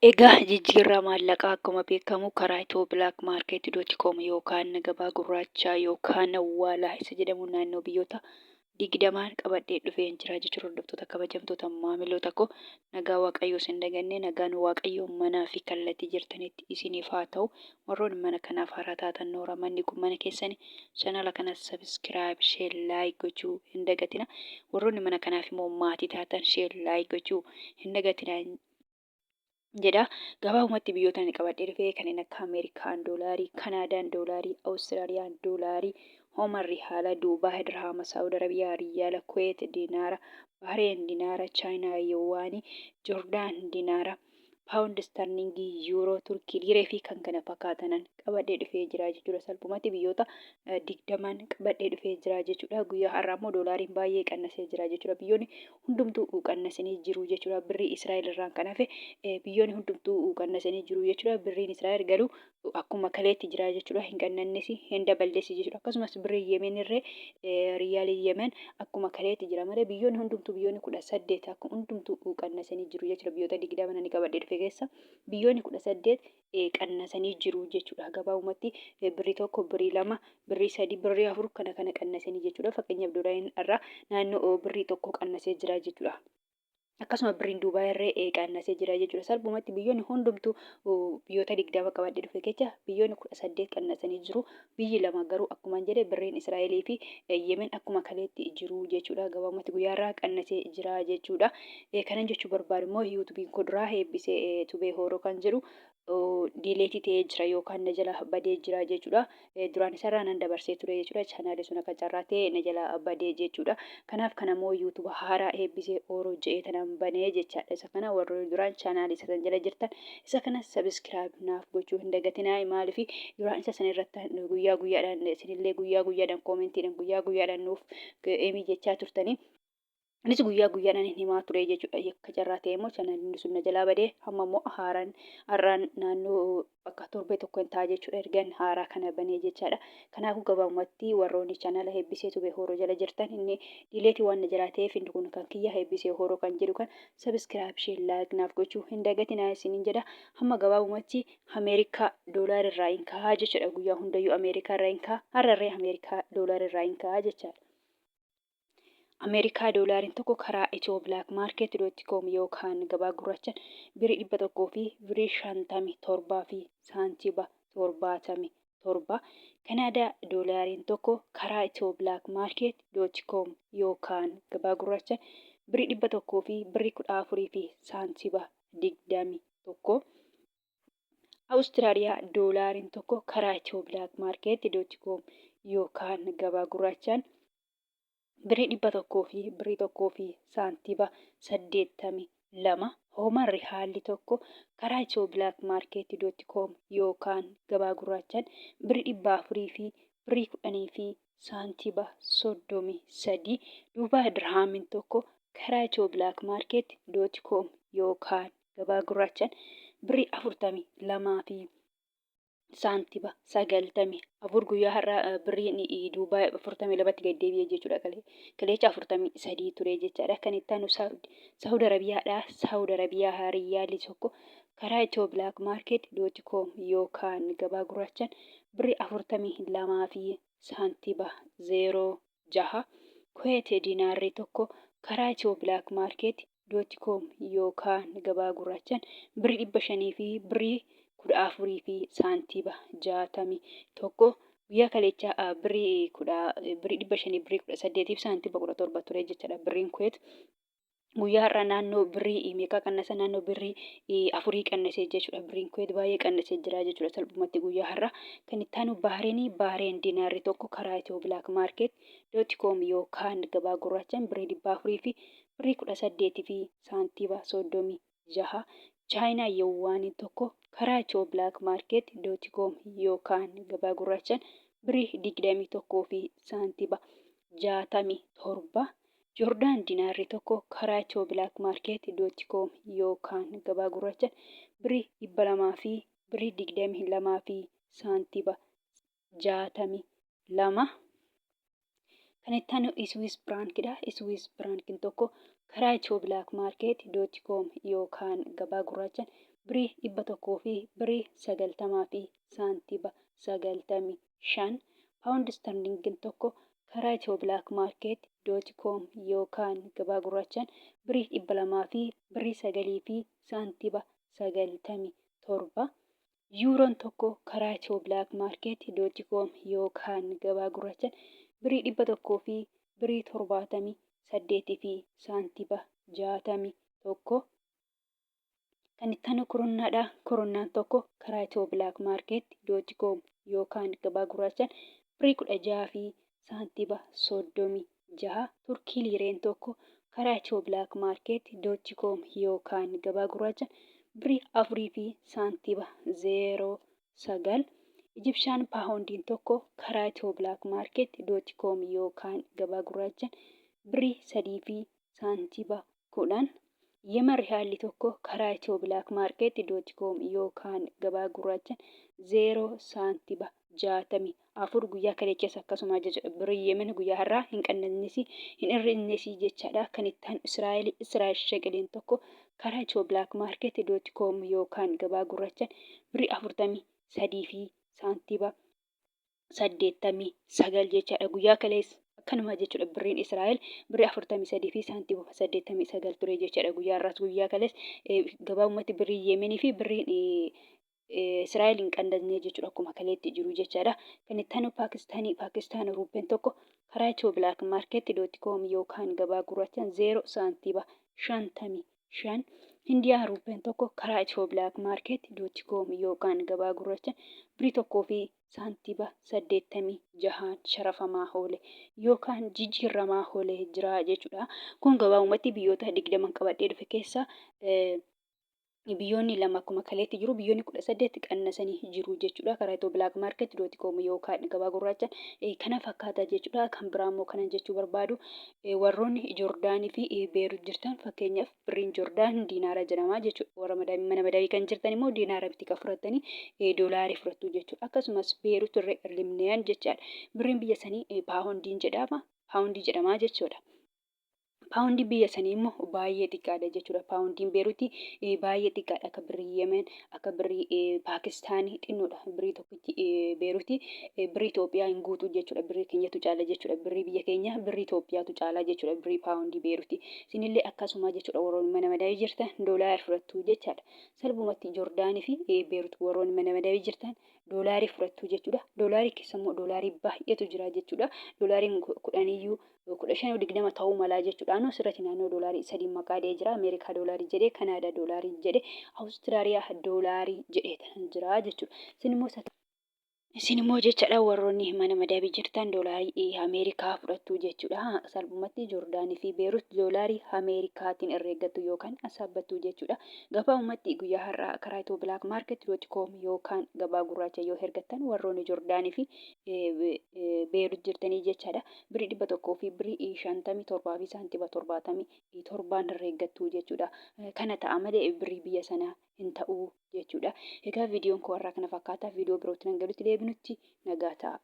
Egaa jijjiirraa maallaqaa akkuma beekamu karaa Itiyoo.com yookaan gabaa gurraachaa yookaan awwaalaa isa jedhamu naannoo biyyoota 20 qabadhee dhufeen jira jechuudha. Hordoftoota kabajamtoota maamiloota koo nagaa waaqayyoo isin daganne nagaan waaqayyoo manaa fi kallattii jirtanitti isiniif haa ta'u. Warroonni mana kanaaf haaraa taatan noora manni kun mana keessani chaanaala kanas sabiskiraayib sheer laayik gochuu hin dagatina. Warroonni mana kanaaf immoo maatii taatan sheer laayik gochuu hin dagatina jedha. Gabaabumatti biyyoota inni qabadhee dhufee kanneen akka Ameerikaan doolaarii, Kanaadaan doolaarii, Awustiraaliyaan doolaarii, Hoomarri haala Duubaa, Dirhama, Saawud Arabiyaa, Riyyaala, Kuweet, Diinaara, Bahareen Diinaara, Chaayinaa Yowaanii, Joordaan Diinaara, Paawundi Starlingii, Yuuroo, Turkii, Liiree fi kan kana fakkaatanan qabadhee dhufee jira jechuudha. Salphumatti biyyoota 20 qabadhee dhufee jira jechuudha. Guyyaa har'aa immoo doolaariin baay'ee qannasee jira jechuudha. Biyyoonni hundumtuu qannasanii jiru jechuudha. Birrii Israa'el irraan kan hafe biyyoonni hundumtuu qannasanii jiru jechuudha. Birriin Israa'el garuu akkuma kaleetti jira jechuudha. Hin qannannes hin daballes jechuudha. Akkasumas birrii Yemen irree Riyaaliin Yemen akkuma kaleetti jira malee biyyoonni hundumtuu biyyoonni 18 akkuma hundumtuu qannasanii jiru jechuudha. Biyyoota 20 inni qabadhee dhufe keessa biyyoonni 18 qannasanii jiru jechuudha. Gabaabumatti birrii tokko, birrii lama, birrii sadii, birrii afur kana qannasanii jechuudha. Fakkeenyaaf doolaariin irraa naannoo birrii tokko qannasee jira jechuudha. Akkasuma birriin Duubaa irree qannasee jira jechuudha. Salphumatti biyyoonni hundumtuu biyyoota 20 qabadhee dhufe keessa biyyoonni 18 qannasanii jiru. Biyyi lama garuu akkuma jedhe birriin Israa'elii fi Yemen akkuma kaleetti jiru jechuudha. Gabaabumatti guyyaarraa qannasee jira jechuudha. Kanan jechuu barbaadu immoo yuutuubiin kuduraa eebbisee tubee horoo kan jedhu diileetii ta'ee jira yookaan na jala badee jira jechuudha. Duraan isarraa nan dabarsee ture jechuudha. Chaanaali sun akka carraa ta'e na jala badee jechuudha. Kanaaf kana immoo yuutuuba haaraa eebbisee horoo je'ee tanaan banee jechaadha. Isa kana warroonni duraan chaanaali isa jala jirtan isa kana sabiskiraayib naaf gochuu hin dagatinaa. Maaliif duraan isa sana irratti guyyaa guyyaadhaan isinillee guyyaa guyyaadhaan koomentiidhaan guyyaa guyyaadhaan nuuf eemii jechaa turtanii. Anis guyyaa guyyaadhaan himaa ture jechuudha. Akka carraa ta'e immoo chaanaaliin sun na jalaa badee hamma immoo har'aan naannoo bakka torbee tokko hin ta'a jechuudha. Ergan haaraa kana banee jechaadha. Kanaafuu gabaabumatti warroonni chaanaala eebbisee tubee horoo jala jirtan inni diileetii waan na jalaa ta'eef inni kun kan kiyya eebbisee horoo kan jedhu kan sabiskiraayib sheer laayik naaf gochuu hin dagatinaa isiniin jedha. Hamma gabaabumatti Ameerikaa doolaara irraa hin kaa'aa jechuudha. Guyyaa hundayyuu Ameerikaa irraa hin ka'a. Har'arree Ameerikaa doolaara irraa hin ka'a jechaadha. Ameerikaa doolaariin tokko karaa Itiyoo.com yookaan gabaa gurraachaan birrii 100 fi birrii 57 fi saantiba 77. Kanaadaa doolaariin tokko karaa Itiyoo.com yookaan gabaa gurraachaan birrii 100 fi birrii 14 fi saantiba 21. Awustiraaliyaa doolaariin tokko karaa Itiyoo.com yookaan gabaa gurraachaan birrii 100 fi birrii 1 fi saantiba 82. Hoomarri haalli tokko karaa Itiyoo.com yookaan gabaa gurraachaan birrii 400 fi birrii 10 fi saantiba 33. Duubaa dirhaamiin tokko karaa Itiyoo.com yookaan gabaa gurraachaan birrii 42 fi saantiba 94. Guyyaa har'aa birriin Duubaa 42tti gad deebi'ee jechuudha. Kaleessa 43 ture jechaadha. Kan itti aanu Saawud Arabiyaadha. Saawud Arabiyaa Riyyaalli tokko karaa Itiyoo.com yookaan gabaa gurraachaan birrii 42 fi saantiba 06. Kuweet Diinaarri tokko karaa Itiyoo.com yookaan gabaa gurraachaan birrii 500 fi birrii 14 fi saantiba 61. Guyyaa kaleechaa birrii 500 birrii 18 fi saantiba 17 ture jechaadha. Birriin Kuweet guyyaa har'aa naannoo birrii meeqaa qannasa naannoo birrii 4 qannasee jechuudha. Birriin Kuweet baay'ee qannasee jira jechuudha. Salphumatti guyyaa har'aa kan itti aanu Bahareen Diinaarri tokko karaa Itiyoo.com yookaan gabaa gurraachaan birrii 400 fi birrii 18 fi saantiba 36. Chaayinaa Yowaanii tokko karaa Itiyoo.com yookaan gabaa gurraachaan birrii 21 fi saantiba 67. Joordaan Diinaarri tokko karaa Itiyoo.com yookaan gabaa gurraachaan birrii 200 fi birrii 22 fi saantiba 62. Kan itti aanu Iswiis Biraankiidha. Iswiis Biraankiin tokko karaa Itiyoo.com yookaan gabaa gurraachaan birrii 190 paawundi sterlingin tokko karaa Itiyoo bilaak maarkeet .com yookaan gabaa gurraachaan birrii 209.97 yuuroon tokko karaa Itiyoo bilaak maarkeet .com yookaan gabaa gurraachaan birrii 178.61 kan itti aanu koronnaadha. Koronnaan tokko karaa Itiyoo bilaak maarkeet .com yookaan gabaa gurraachaan birrii 16.36 turkii liireen tokko karaa Itiyoo bilaak maarkeet .com yookaan gabaa gurraachaan birrii 4.09 Ijipshaan paawundiin tokko karaa Itiyoo bilaak maarkeet .com yookaan gabaa gurraachaan birrii 3.10 Yemen riyaalli tokko karaa Itiyoo bilaak maarkeet .com yookaan gabaa gurraachaan 0.64 guyyaa kaleessas akkasuma jechuudha. Birrii Yemen guyyaa har'aa hin qannasnes hin hir'isnes jechaadha. Kan itti aanu Israa'el shaqaliin tokko karaa Itiyoo bilaak maarkeet .com yookaan gabaa gurraachaan birrii 43.89 jechaadha. Guyyaa kaleessa akkanuma jechuudha. Birriin Israa'el birrii 43.89 ture jechaadha. Guyyaa har'aas guyyaa kaleessa gabaabumatti birrii Yemenii fi birriin Israa'el hin qannasne jechuudha. Akkuma kaleetti jiru jechaadha. Kan itti aanu Paakistaan ruupeen tokko karaa Itiyoo bilaak maarkeet .com yookaan gabaa gurraachaan 0.55 Indiyaan ruupeen tokko karaa Itiyoo bilaak maarkeet .com yookaan gabaa gurraachaan birrii 1.86 sharafamaa oole yookaan jijjiiramaa oolee jira jechuudha. Kun gabaabumatti biyyoota 20 qabadhee dhufe keessa biyyoonni lama akkuma kaleetti jiru. Biyyoonni 18 qannasanii jiru jechuudha. Karaa Itiyoo bilaak maarkeet .com yookaan gabaa gurraachaan kana fakkaata jechuudha. Kan biraa immoo kanan jechuu barbaadu warroonni Joordaanii fi Beerut jirtan fakkeenyaaf birriin Joordaan diinaara jedhama jechuudha. Warra mana madaawii kan jirtan immoo diinaara bitii kan fudhatanii doolaarii fudhatu jechuudha. Akkasumas Beerut Liibnaan jechaadha. Birriin biyya sanii paawundiin jedhama jechuudha. Paawundii biyya sanii immoo baay'ee xiqqaadha jechuudha. Paawundiin Beerutii baay'ee xiqqaadha. Akka birrii Yemen akka birrii Paakistaanii xinnoodha. Birrii tokkichi Beerutii birrii Itoophiyaa hin guutu jechuudha. Birrii keenyatu caala jechuudha. Birrii biyya keenya birrii Itoophiyaatu caala jechuudha. Birrii paawundii Beerutii isinillee akkasuma jechuudha. Warroonni mana madaawii jirtan doolaarii fudhattu jechaadha. Salphumatti Joordaanii fi Beerut warroonni mana madaawii jirtan doolaarii fudhattu jechuudha. Doolaarii keessa immoo doolaarii baay'eetu jira jechuudha. Doolaariin 15-20 ta'uu mala jechuudha. Asirratti naannoo doolaarii 3 maqaa jira. Ameerikaa doolaarii jedhee, Kanaadaa doolaarii jedhee, Awustiraaliyaa doolaarii jedhee kan jira jechuudha. Isin immoo jechaadha warroonni mana madaawii jirtan doolaarii Ameerikaa fudhattu jechuudha. Salphumatti Joordaanii fi Beerut doolaarii Ameerikaatiin herreeggattu yookaan saabbattu jechuudha. Gabaabumatti guyyaa har'aa karaa Itiyoo bilaak maarkeet .com yookaan gabaa gurraacha yoo herreggattan warroonni Joordaanii fi Beerut jirtanii jechaadha. Birrii 100 fi birrii 57.77 herreeggattu jechuudha. Kana ta'a malee birrii biyya sanaa hin ta'u jechuudha. Egaa viidiyoon koo har'aa kana fakkaata. Viidiyoo birootti nan galutti deebinutti nagaa ta'a.